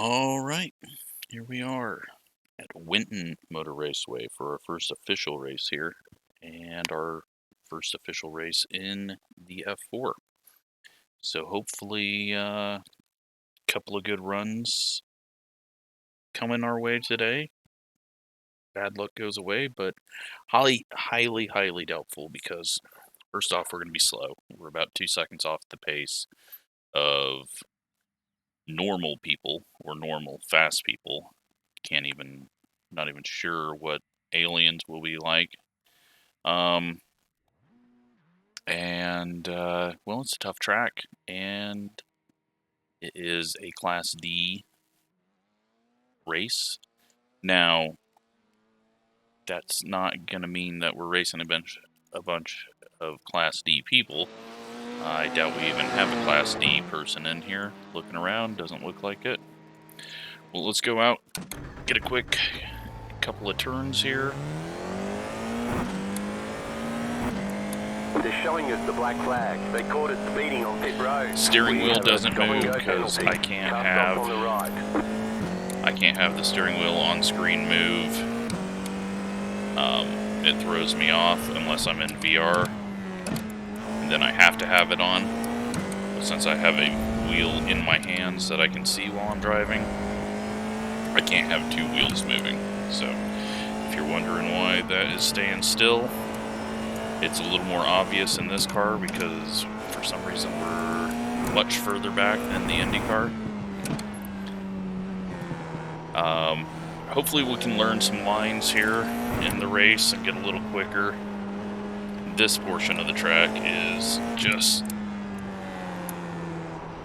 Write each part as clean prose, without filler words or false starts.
All right, here we are at Winton Motor Raceway for our first official race here, and our first official race in the F4. So hopefully a couple of good runs coming our way today. Bad luck goes away, but highly doubtful because first off, we're going to be slow. We're about 2 seconds off the pace of normal people or normal fast people. Not even sure what aliens will be like. Well, it's a tough track, and it is a Class D race. Now, that's not going to mean that we're racing a bunch of Class D people. I doubt we even have a Class D person in here. Looking around, doesn't look like it. Well, let's go out, get a quick couple of turns here. They're showing us the black flag. They caught us speeding on pit road. Steering wheel doesn't move because I can't have the steering wheel on screen move. It throws me off unless I'm in VR, and then I have to have it on. But since I have a wheel in my hands that I can see while I'm driving, I can't have two wheels moving. So if you're wondering why that is staying still, it's a little more obvious in this car because for some reason we're much further back than the Indy car. Hopefully we can learn some lines here in the race and get a little quicker. This portion of the track is just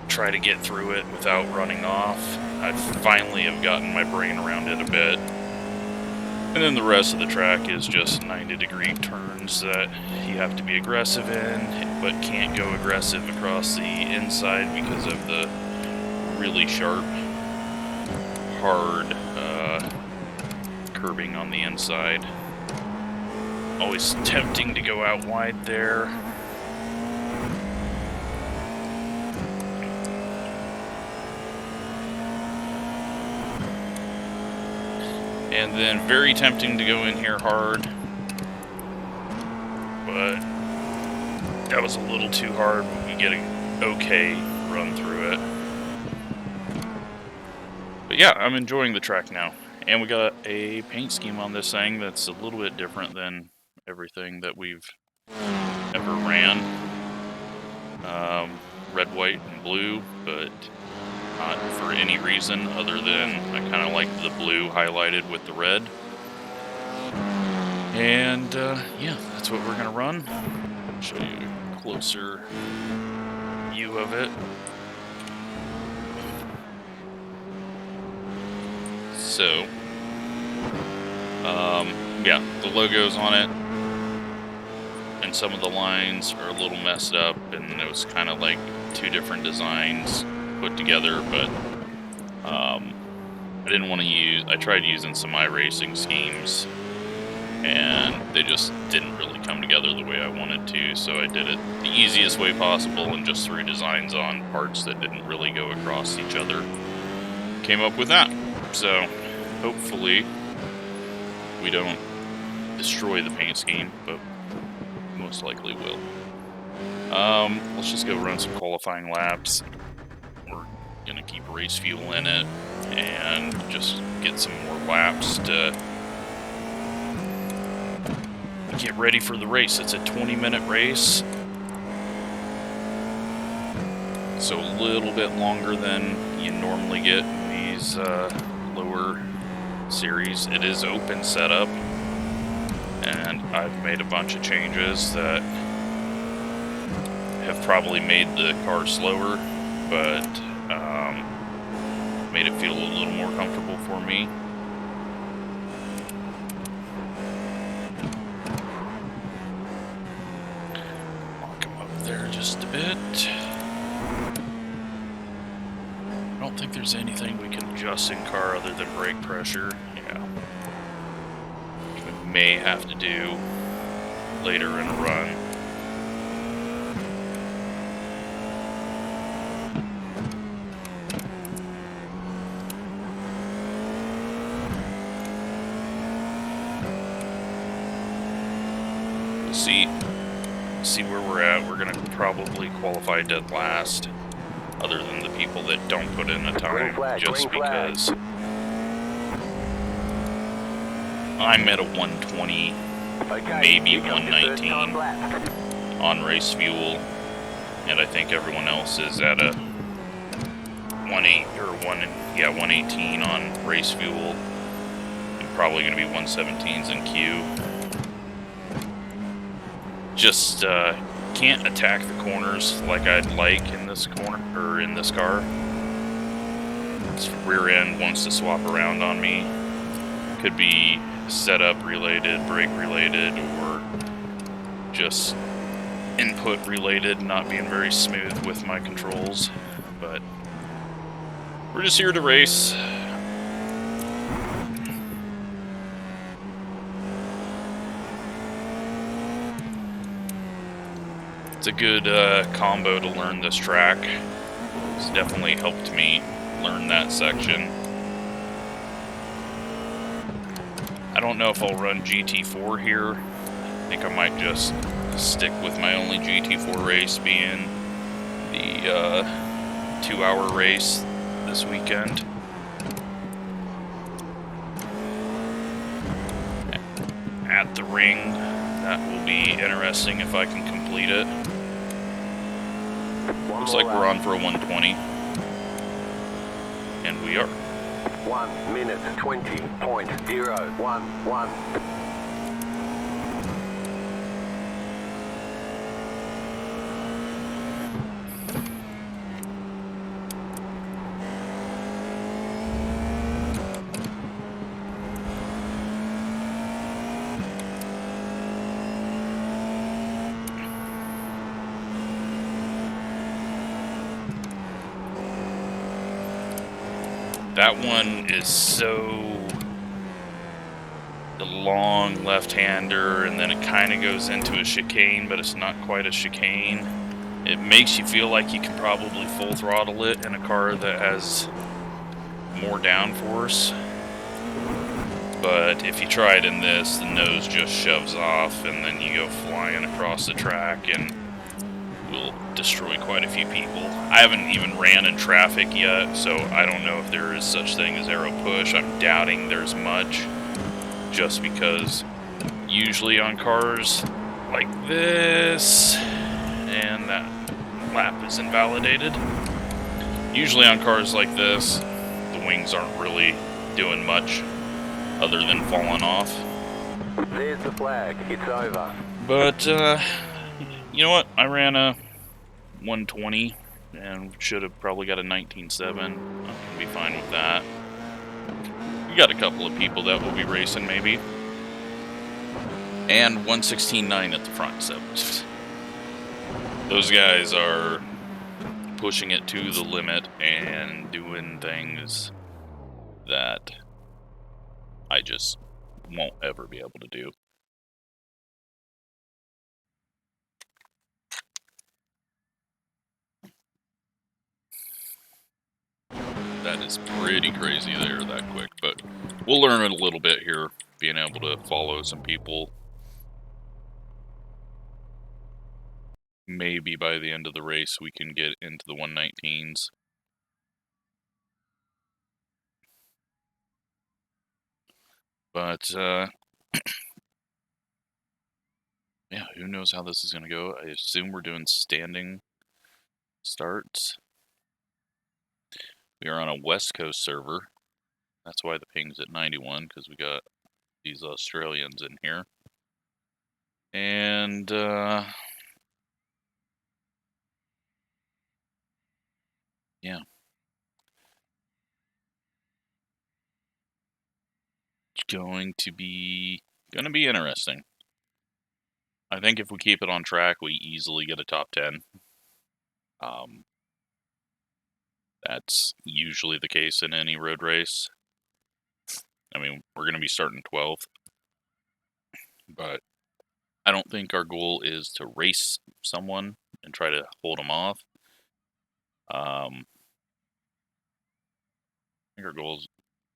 try to get through it without running off. I finally have gotten my brain around it a bit. And then the rest of the track is just 90-degree turns that you have to be aggressive in, but can't go aggressive across the inside because of the really sharp, hard curbing on the inside. Always tempting to go out wide there. And then very tempting to go in here hard, but that was a little too hard, but we get an okay run through it. But yeah, I'm enjoying the track now. And we got a paint scheme on this thing that's a little bit different than everything that we've ever ran. Red, white, and blue, but not for any reason other than I kind of like the blue highlighted with the red. And yeah, that's what we're gonna run. I'll show you a closer view of it. So, yeah, the logo's on it, and some of the lines are a little messed up, and it was kind of like two different designs put together, but I didn't want to I tried using some iRacing schemes, and they just didn't really come together the way I wanted to, so I did it the easiest way possible and just threw designs on parts that didn't really go across each other. Came up with that. So hopefully we don't destroy the paint scheme, but most likely will. Let's just go run some qualifying laps. We're gonna keep race fuel in it and just get some more laps to get ready for the race. It's a 20-minute race, so a little bit longer than you normally get in these lower series. It is open setup, and I've made a bunch of changes that have probably made the car slower, but made it feel a little more comfortable for me. I'll come up there just a bit. I don't think there's anything we can adjust in car other than brake pressure. Yeah. We may have to do later in a run. see where we're at. We're gonna probably qualify dead last, other than the people that don't put in a time, just because I'm at a 120, maybe 119 on race fuel, and I think everyone else is at a 118 on race fuel, and probably going to be 117s in Q. Just can't attack the corners like I'd like in this corner or in this car. This rear end wants to swap around on me. Could be setup related, brake related, or just input related, not being very smooth with my controls. But we're just here to race. It's a good combo to learn this track. It's definitely helped me learn that section. I don't know if I'll run GT4 here. I think I might just stick with my only GT4 race being the 2-hour race this weekend. At the ring, that will be interesting if I can complete it. Looks like we're on for a 120. And we are. 1 minute 20.011. That one is so... the long left-hander, and then it kind of goes into a chicane, but it's not quite a chicane. It makes you feel like you can probably full throttle it in a car that has more downforce. But if you try it in this, the nose just shoves off, and then you go flying across the track, and will destroy quite a few people. I haven't even ran in traffic yet, so I don't know if there is such thing as aero push. I'm doubting there's much, just because usually on cars like this, and that lap is invalidated. Usually on cars like this, the wings aren't really doing much other than falling off. There's the flag. It's over. But, you know what? I ran a 120 and should have probably got a 19.7. I can be fine with that. We got a couple of people that will be racing, maybe. And 116.9 at the front, so those guys are pushing it to the limit and doing things that I just won't ever be able to do. That is pretty crazy there that quick, but we'll learn it a little bit here, being able to follow some people. Maybe by the end of the race we can get into the 119s. But, yeah, who knows how this is going to go. I assume we're doing standing starts. We are on a West Coast server. That's why the ping's at 91, because we got these Australians in here. And, yeah. It's going to be interesting. I think if we keep it on track, we easily get a top 10. That's usually the case in any road race. I mean, we're going to be starting 12th, but I don't think our goal is to race someone and try to hold them off. I think our goal is to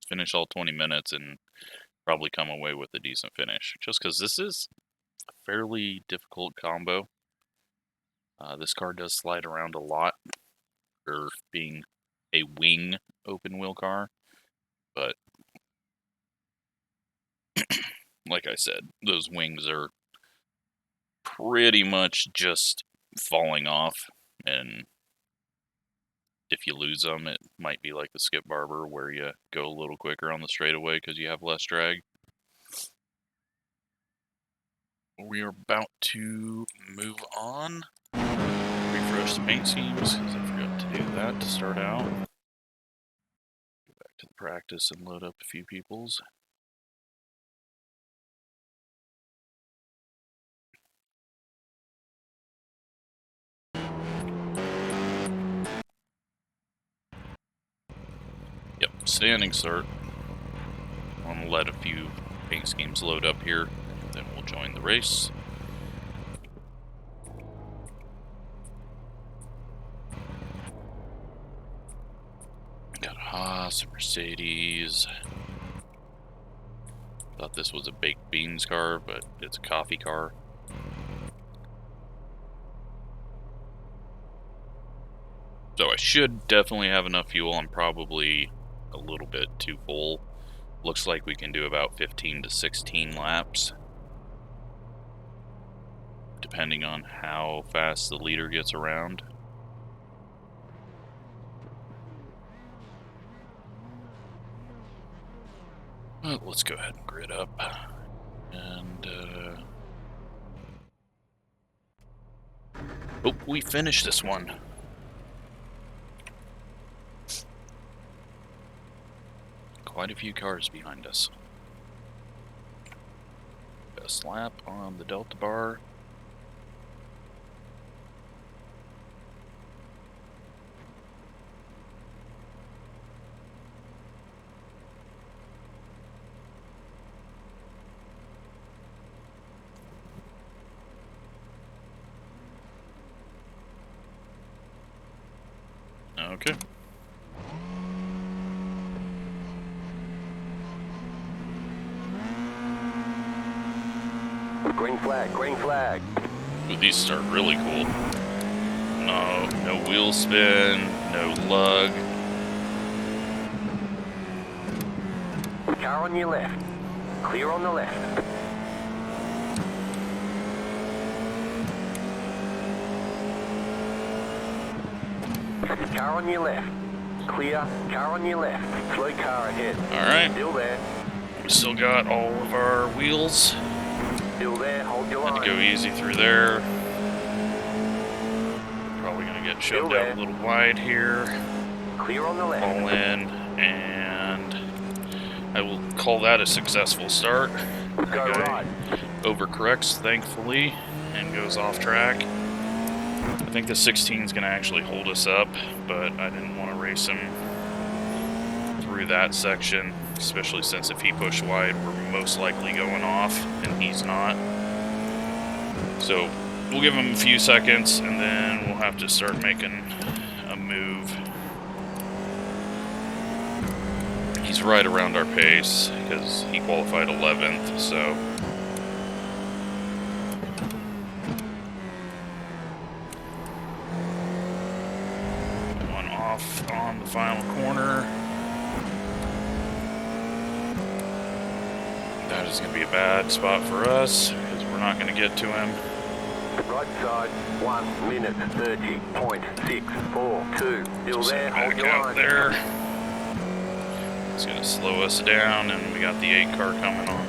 finish all 20 minutes and probably come away with a decent finish. Just because this is a fairly difficult combo. This car does slide around a lot for being a wing open wheel car, but like I said, those wings are pretty much just falling off, and if you lose them, it might be like the Skip Barber where you go a little quicker on the straightaway because you have less drag. We are about to move on. Refresh the paint schemes because I forgot to do that to start out. Go back to the practice and load up a few people's. Yep, standing start. I'm going to let a few paint schemes load up here, then we'll join the race. Got a Haas, a Mercedes. Thought this was a baked beans car, but it's a coffee car. So I should definitely have enough fuel. I'm probably a little bit too full. Looks like we can do about 15 to 16 laps, depending on how fast the leader gets around. Well, let's go ahead and grid up. And, oh, we finished this one. Quite a few cars behind us. Best lap on the Delta bar. Okay. Green flag, green flag. Ooh, these start really cool. No wheel spin, no lug. Car on your left. Clear on the left. Car on your left. Clear. Car on your left. Slow car ahead. Alright. Still there. We still got all of our wheels. Still there. Hold your line. Had to go easy through there. Probably gonna get shoved out a little wide here. Clear on the left. All in, and I will call that a successful start. Go right. Overcorrects, thankfully, and goes off track. I think the 16 is going to actually hold us up, but I didn't want to race him through that section, especially since if he pushed wide, we're most likely going off, and he's not. So we'll give him a few seconds, and then we'll have to start making a move. He's right around our pace, because he qualified 11th, so... on the final corner. That is going to be a bad spot for us because we're not going to get to him. Right side, 1 minute 30.642. Still there, hold your line. There. It's going to slow us down, and we got the 8 car coming on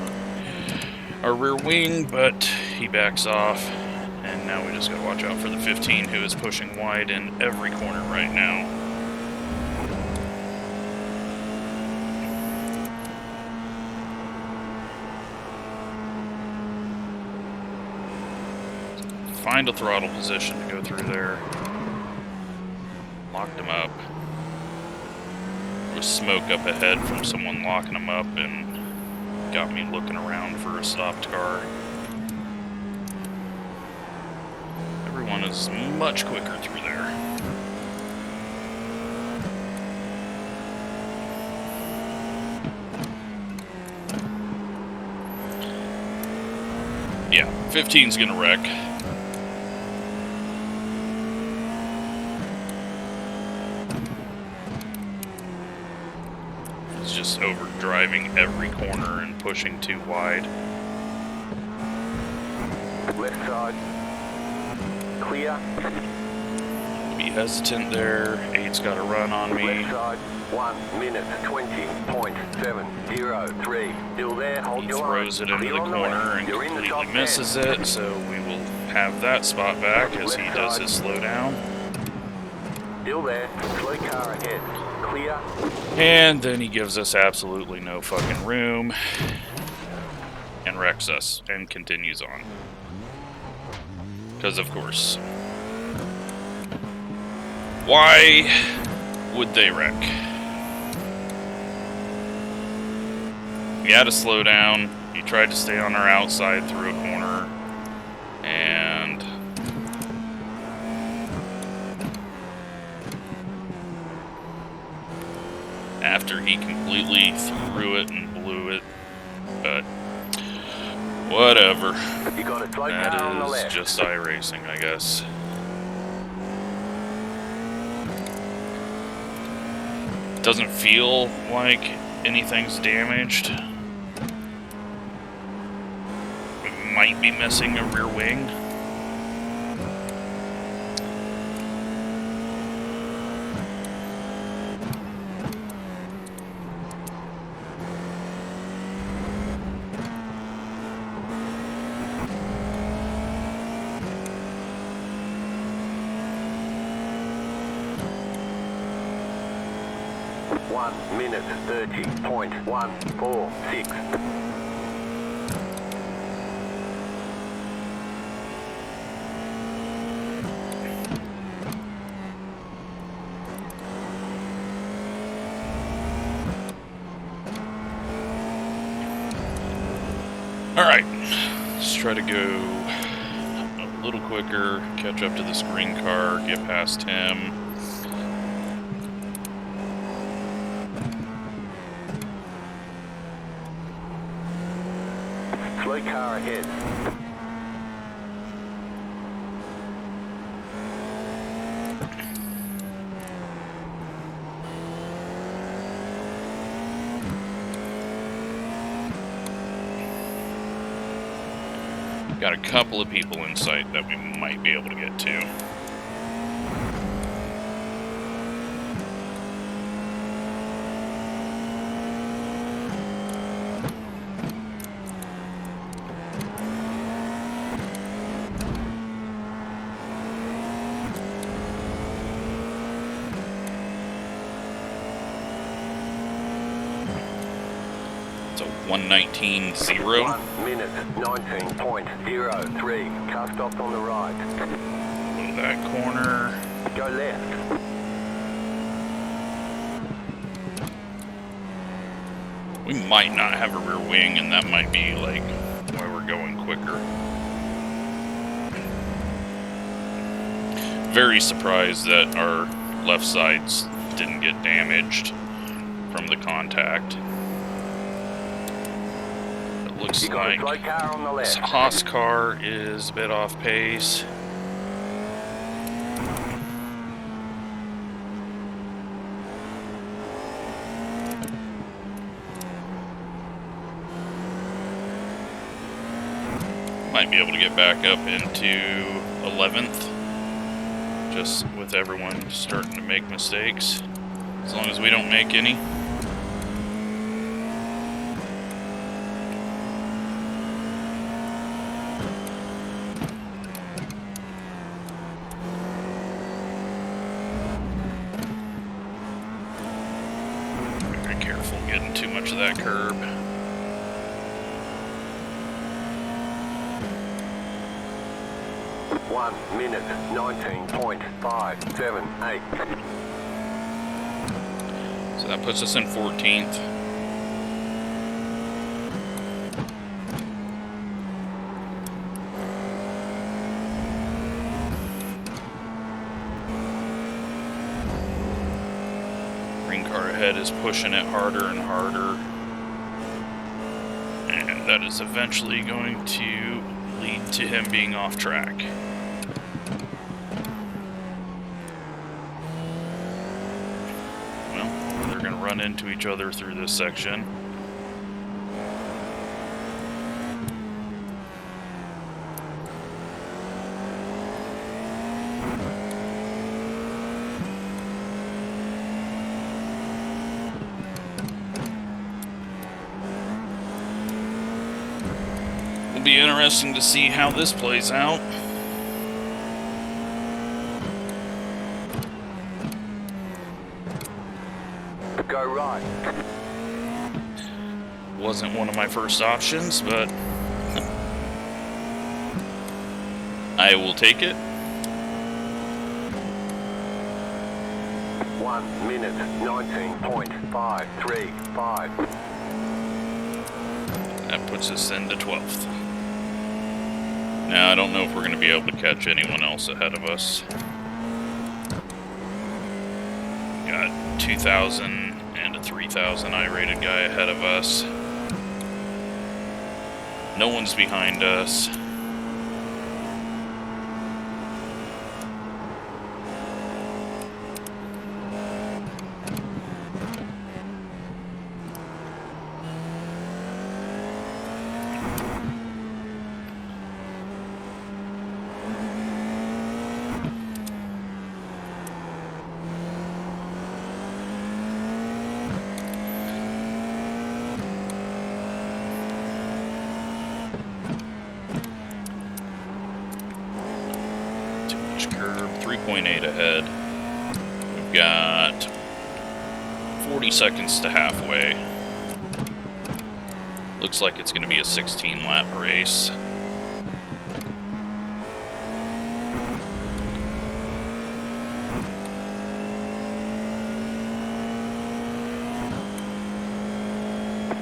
our rear wing, but he backs off. And now we just got to watch out for the 15, who is pushing wide in every corner right now. Find a throttle position to go through there. Locked him up. There was smoke up ahead from someone locking him up and got me looking around for a stopped car. Everyone is much quicker through there. Yeah, 15's gonna wreck. It's just over driving every corner and pushing too wide. Left side. Clear. Be hesitant there. 8's got a run on me. Left side. 1 minute 20.703. Still there, hold He your line. throws it into the corner and completely misses it, so we will have that spot back as he does his slowdown. Still there, slow car ahead. Clear. And then he gives us absolutely no fucking room and wrecks us and continues on. Because of course. Why would they wreck? We had to slow down. He tried to stay on our outside through a corner. And after he completely threw it and blew it. But whatever. You got a slow That car on the is left. just iRacing, I guess. Doesn't feel like anything's damaged. We might be missing a rear wing. Minute 30.146. Alright, let's try to go a little quicker, catch up to this green car, get past him. Slow car ahead. Got a couple of people in sight that we might be able to get to. It's a 1:19.0. 1 minute 19.03. Car stopped on the right. Go that corner. Go left. We might not have a rear wing, and that might be like why we're going quicker. Very surprised that our left sides didn't get damaged from the contact. It looks You got a slow like car on the this left. Haas car is a bit off pace. Might be able to get back up into 11th, just with everyone starting to make mistakes, as long as we don't make any. Very careful getting too much of that curb. One minute 19.578. So that puts us in 14th. Green car ahead is pushing it harder and harder. And that is eventually going to lead to him being off track. Well, they're going to run into each other through this section. It'll be interesting to see how this plays out. Go right. Wasn't one of my first options, but I will take it. 1 minute 19.535. That puts us into 12th. Now, I don't know if we're going to be able to catch anyone else ahead of us. Got 2,000 and a 3,000 I-rated guy ahead of us. No one's behind us. Curve 3.8 ahead. We've got 40 seconds to halfway. Looks like it's going to be a 16-lap race.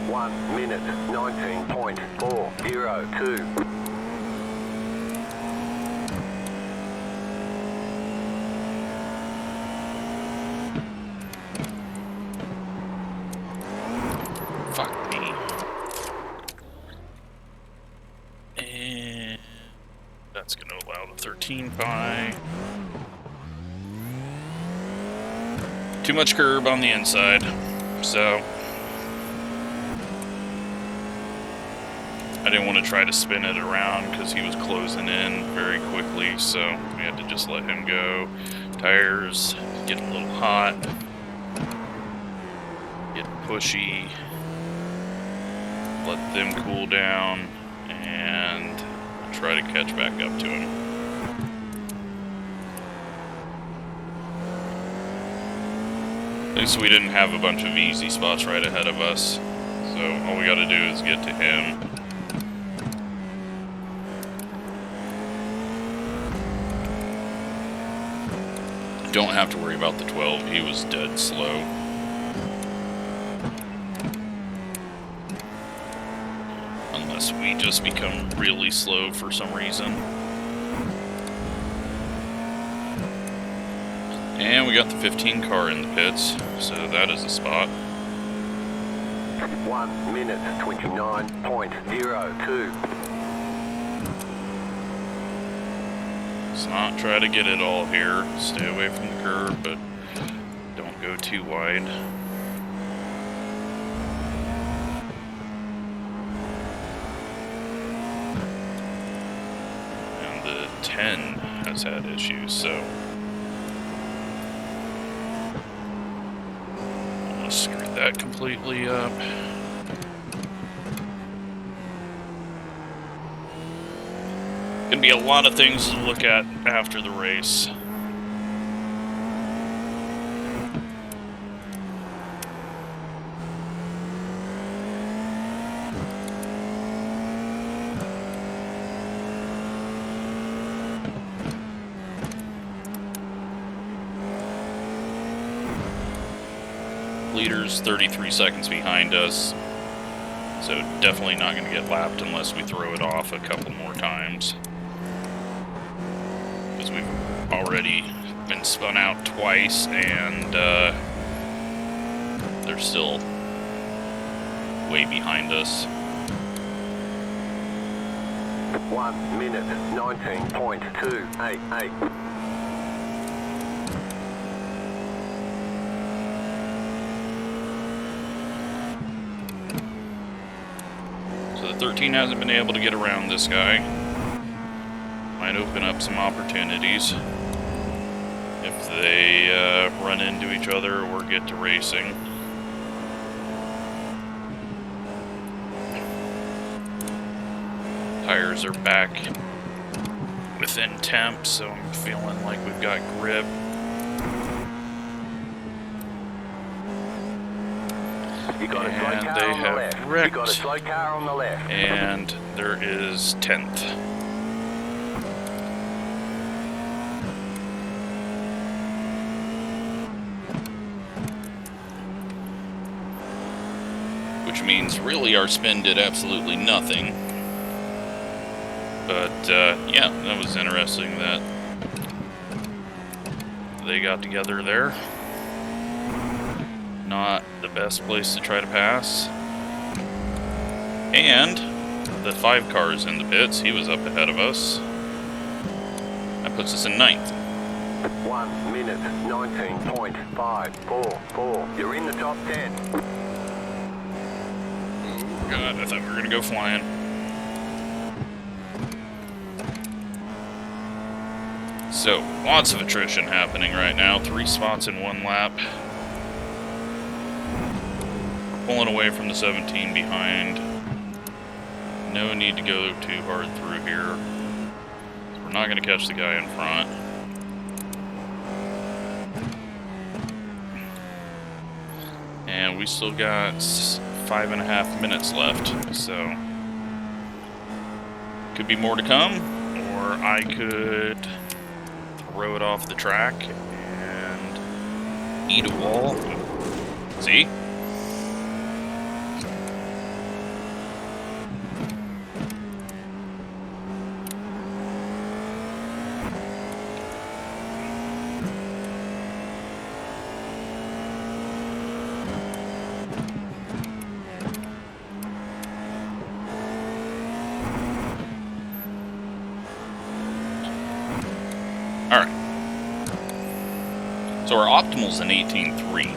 One minute 19.402. Fuck me. And that's going to allow the 13 pie. Too much curb on the inside, so I didn't want to try to spin it around because he was closing in very quickly, so we had to just let him go. Tires getting a little hot, getting pushy. Let them cool down and try to catch back up to him. At least we didn't have a bunch of easy spots right ahead of us, so all we gotta do is get to him. Don't have to worry about the 12, he was dead slow. Unless we just become really slow for some reason. And we got the 15 car in the pits, so that is a spot. 1 minute 29.02. Let's not try to get it all here. Stay away from the curb, but don't go too wide. And the 10 has had issues, so I'm gonna screw that completely up. Gonna be a lot of things to look at after the race. Leader's 33 seconds behind us, so definitely not going to get lapped unless we throw it off a couple more times. Because we've already been spun out twice, and they're still way behind us. 1 minute 19.288. So the 13 hasn't been able to get around this guy. Might open up some opportunities if they run into each other or get to racing. Tires are back within temp, so I'm feeling like we've got grip. You got a slow And car they on the have left. wrecked. You got a slow car on the left. And there is 10th. Which means really our spin did absolutely nothing. But yeah, that was interesting that they got together there. Not the best place to try to pass. And the 5 cars in the pits, he was up ahead of us. That puts us in 9th. 1 minute 19.544. You're in the top 10. God, I thought we were gonna go flying. So, lots of attrition happening right now. 3 spots in 1 lap. Pulling away from the 17 behind. No need to go too hard through here. We're not gonna catch the guy in front. And we still got 5.5 minutes left, so could be more to come, or I could throw it off the track and eat a wall. See? Alright. So our optimal's in 18.3.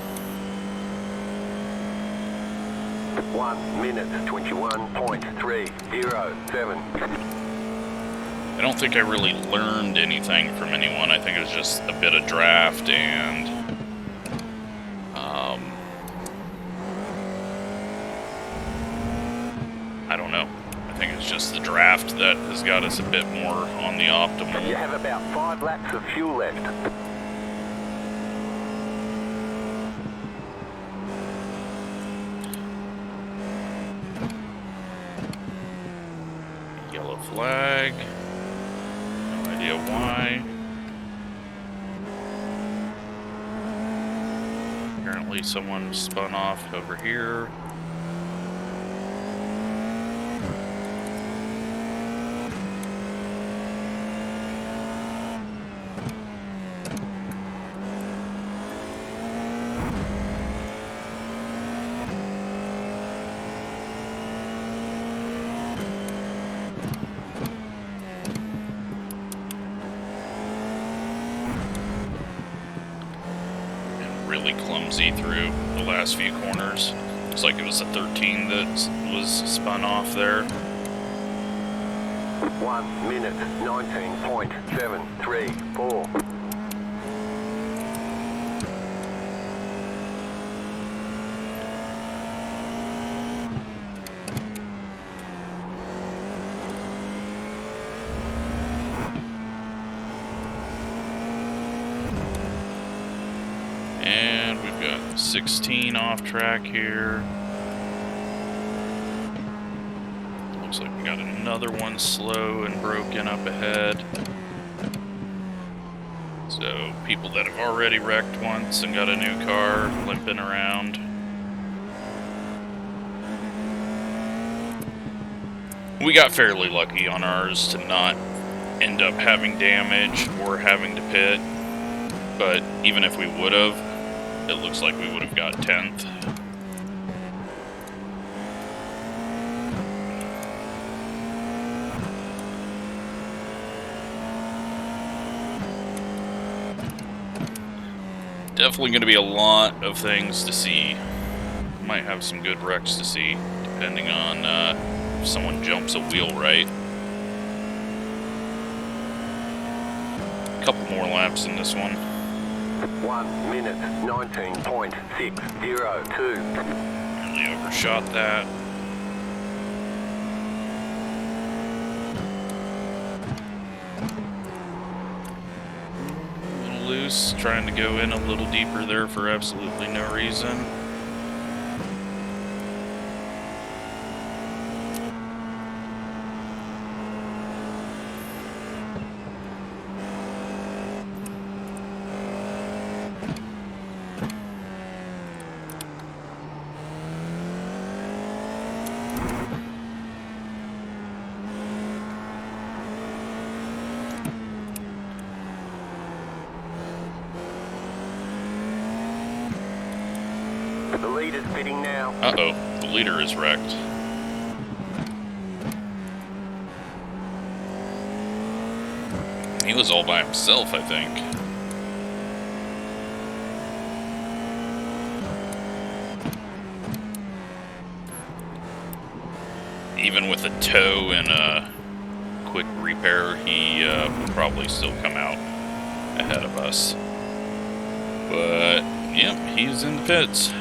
1 minute 21.307. I don't think I really learned anything from anyone. I think it was just a bit of draft and I don't know. I think it's just the draft that has got us a bit more on the optimal. You have about 5 laps of fuel left. Yellow flag. No idea why. Apparently someone spun off over here. Really clumsy through the last few corners. Looks like it was a 13 that was spun off there. 1 minute 19.734. And we've got 16 off track here. Looks like we got another one slow and broken up ahead. So people that have already wrecked once and got a new car limping around. We got fairly lucky on ours to not end up having damage or having to pit. But even if we would have, it looks like we would have got 10th. Definitely going to be a lot of things to see. Might have some good wrecks to see, depending on if someone jumps a wheel right. A couple more laps in this one. 1 minute 19.602. Really overshot that. A little loose, trying to go in a little deeper there for absolutely no reason. The leader's pitting now. Uh-oh, the leader is wrecked. He was all by himself, I think. Even with a tow and a quick repair, he will probably still come out ahead of us. But, yep, he's in the pits.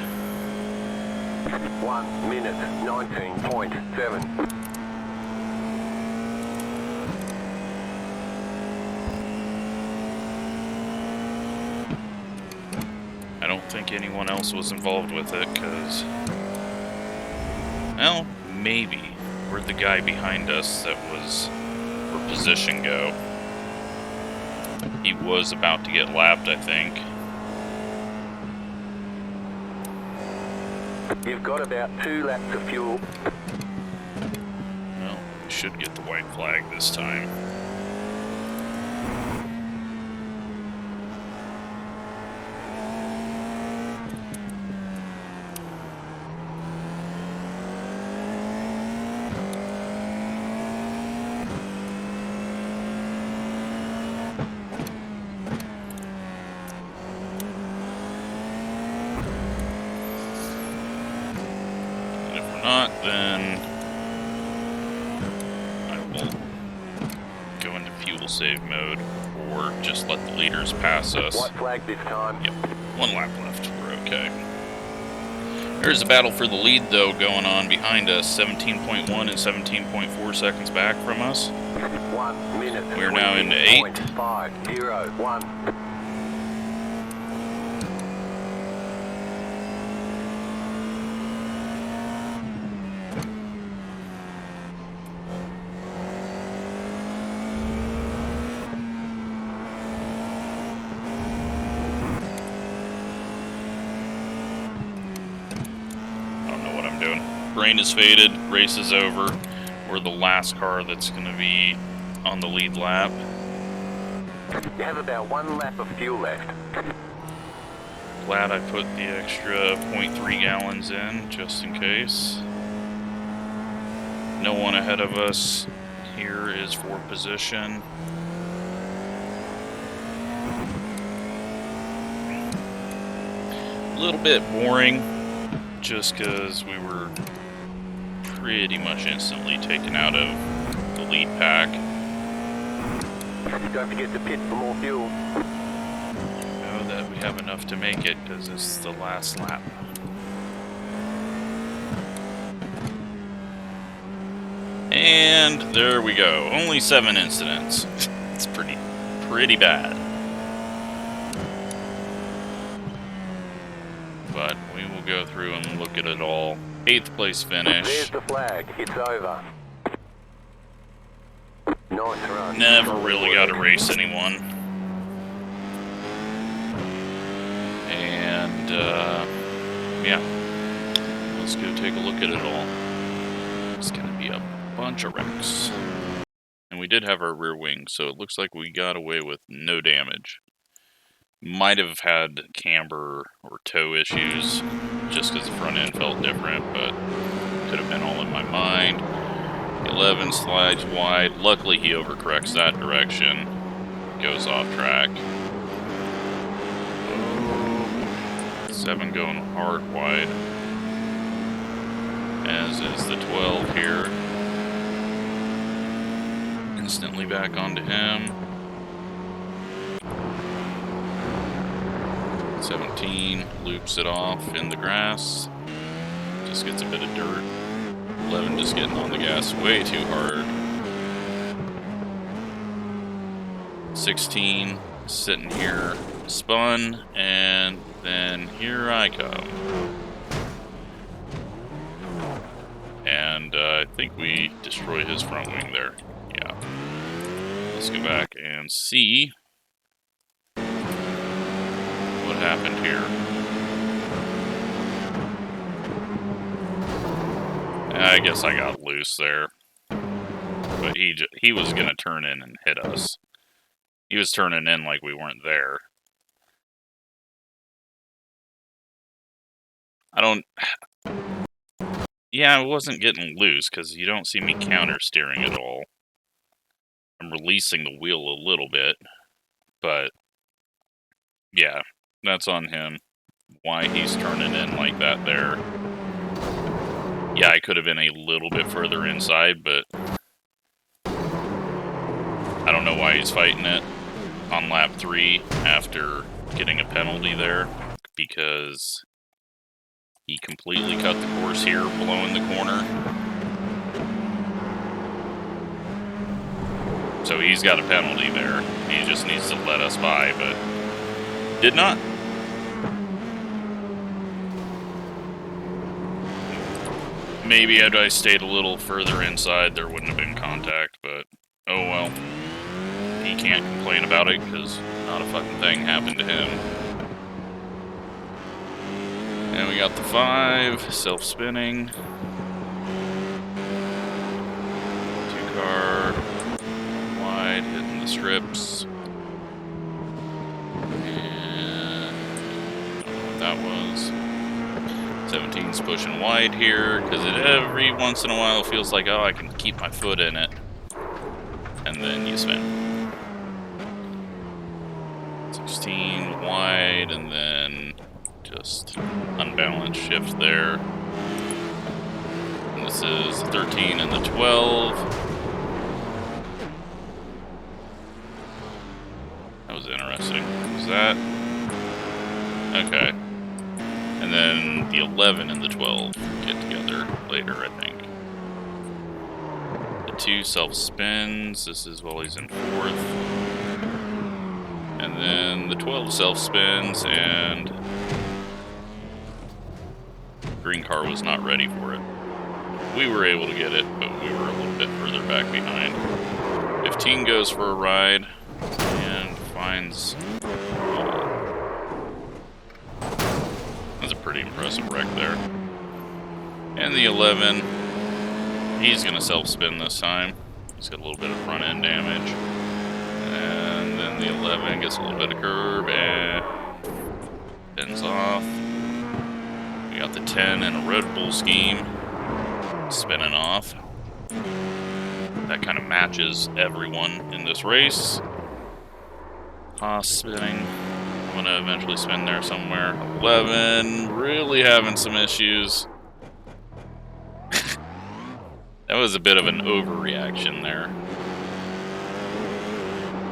1 minute 19.7. I don't think anyone else was involved with it, because... Well, maybe. Where'd the guy behind us that was for position go? He was about to get lapped, I think. You've got about 2 laps of fuel. Well, we should get the white flag this time. Not, then I will go into fuel save mode, or just let the leaders pass us. White flag this time. Yep, 1 lap left. We're okay. There's a battle for the lead, though, going on behind us. 17.1 and 17.4 seconds back from us. 1 minute. We're now into 8. 501. Brain is faded, race is over. We're the last car that's going to be on the lead lap. You have about 1 lap of fuel left. Glad I put the extra 0.3 gallons in, just in case. No one ahead of us here is for position. A little bit boring, just because we were pretty much instantly taken out of the lead pack. Don't forget to pit for more fuel. Know that we have enough to make it, because it's the last lap. And there we go. Only 7 incidents. It's pretty bad. But we will go through and look at it all. 8th place finish. There's the flag. It's over. Nice run. Never really got to race anyone. And, yeah. Let's go take a look at it all. It's going to be a bunch of wrecks. And we did have our rear wing, so it looks like we got away with no damage. Might have had camber or toe issues, just because the front end felt different, but could have been all in my mind. 11 slides wide. Luckily, he overcorrects that direction. Goes off track. Oh 7 going hard wide. As is the 12 here. Instantly back onto him. 17 loops it off in the grass. Just gets a bit of dirt. 11 just getting on the gas way too hard. 16 sitting here, spun, and then here I come. And I think we destroy his front wing there. Yeah. Let's go back and see what happened here. I guess I got loose there. But he was going to turn in and hit us. He was turning in like we weren't there. Yeah, I wasn't getting loose because you don't see me counter steering at all. I'm releasing the wheel a little bit, but yeah, that's on him. Why he's turning in like that there. Yeah, I could have been a little bit further inside, but I don't know why he's fighting it on lap 3 after getting a penalty there, because he completely cut the course here, blowing the corner. So he's got a penalty there. He just needs to let us by, but did not. Maybe had I stayed a little further inside, there wouldn't have been contact, but oh well. He can't complain about it because not a fucking thing happened to him. And we got the 5, self-spinning. 2-car, wide, hitting the strips. And that was 17's pushing wide here, because it every once in a while feels like, oh, I can keep my foot in it. And then you spin. 16 wide, and then just unbalanced shift there. And this is the 13 and the 12. That was interesting. Was that? Okay. And then the 11 and the 12 get together later, I think. The 2 self-spins. This is while he's in 4th. And then the 12 self-spins, and green car was not ready for it. We were able to get it, but we were a little bit further back behind. 15 goes for a ride, and finds... That's a pretty impressive wreck there. And the 11, he's going to self-spin this time. He's got a little bit of front-end damage. And then the 11 gets a little bit of curb and spins off. We got the 10 in a Red Bull scheme spinning off. That kind of matches everyone in this race. Haas spinning. I'm going to eventually spin there somewhere. 11 really having some issues. That was a bit of an overreaction there.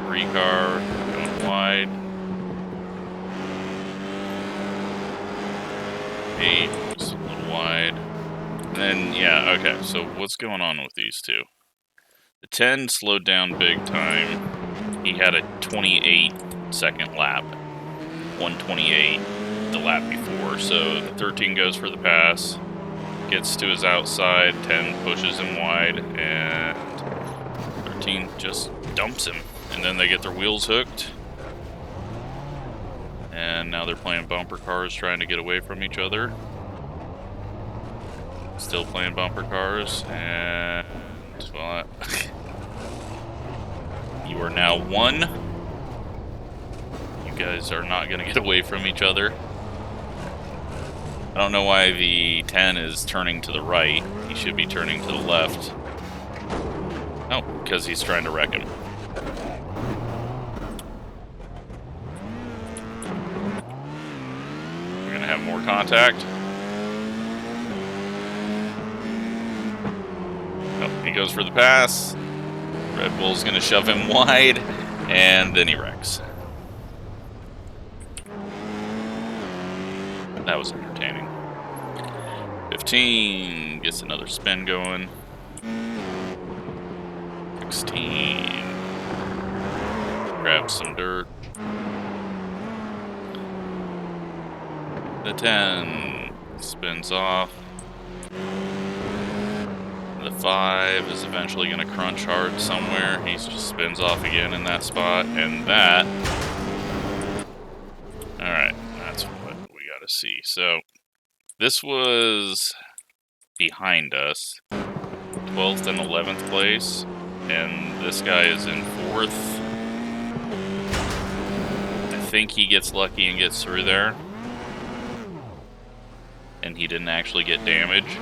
3-car going wide. 8 just a little wide. And then, yeah, okay, so what's going on with these two? The 10 slowed down big time. He had a 28-second lap. 128 the lap before, so the 13 goes for the pass. Gets to his outside, 10 pushes him wide, and 13 just dumps him. And then they get their wheels hooked. And now they're playing bumper cars, trying to get away from each other. Still playing bumper cars, and well, you are now 1. You guys are not going to get away from each other. I don't know why the 10 is turning to the right. He should be turning to the left. Oh, because he's trying to wreck him. We're going to have have more contact. Oh, he goes for the pass. Red Bull's going to shove him wide, and then he wrecks. That was entertaining. 15 gets another spin going. 16 grabs some dirt. The 10 spins off. The 5 is eventually going to crunch hard somewhere. He just spins off again in that spot, and that. Alright, that's what we got to see. So, this was behind us, 12th and 11th place, and this guy is in 4th. I think he gets lucky and gets through there, and he didn't actually get damage.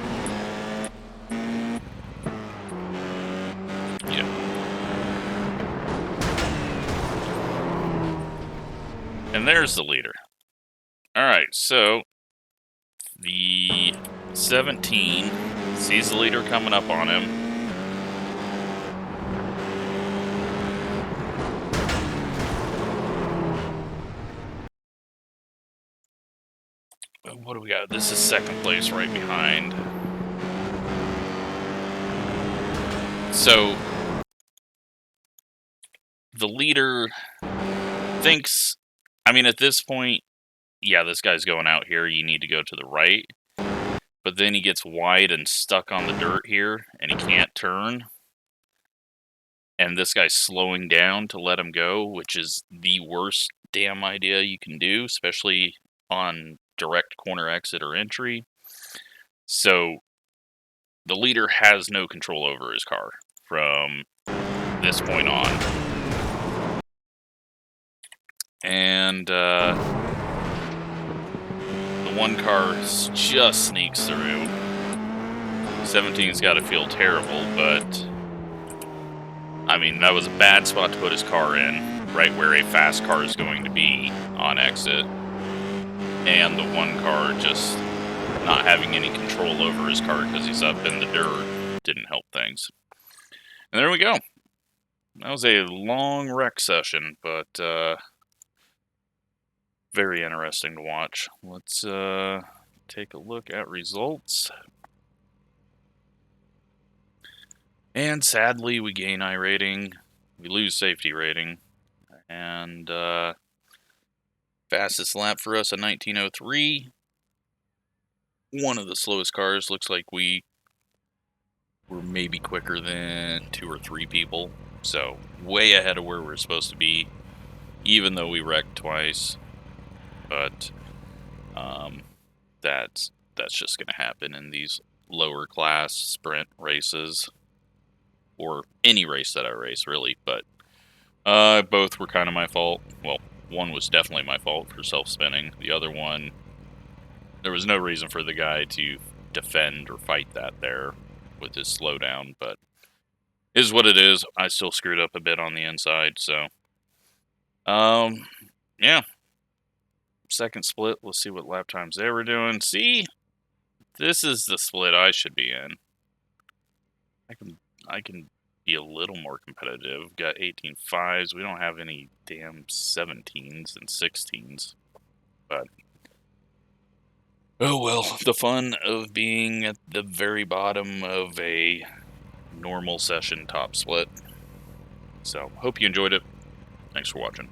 Yeah. And there's the leader. Alright, so the 17 sees the leader coming up on him. What do we got? This is second place right behind. So the leader thinks, I mean, at this point, yeah, this guy's going out here, you need to go to the right. But then he gets wide and stuck on the dirt here, and he can't turn. And this guy's slowing down to let him go, which is the worst damn idea you can do, especially on direct corner exit or entry. So the leader has no control over his car from this point on. And the one car just sneaks through. 17's got to feel terrible, but I mean, that was a bad spot to put his car in, right where a fast car is going to be on exit. And the one car just not having any control over his car because he's up in the dirt didn't help things. And there we go. That was a long wreck session, but very interesting to watch. Let's take a look at results. And sadly, we gain I rating, we lose safety rating, and fastest lap for us, a 1903. One of the slowest cars. Looks like we were maybe quicker than 2 or 3 people, so way ahead of where we're supposed to be, even though we wrecked twice. But that's just going to happen in these lower class sprint races, or any race that I race, really. But both were kind of my fault. Well, one was definitely my fault for self-spinning. The other one, there was no reason for the guy to defend or fight that there with his slowdown, but it is what it is. I still screwed up a bit on the inside, so yeah. Second split, let's see what lap times they were doing. See, this is the split I should be in. I can be a little more competitive. Got 18.5s. We don't have any damn 17s and 16s. But oh well, the fun of being at the very bottom of a normal session top split. So, hope you enjoyed it. Thanks for watching.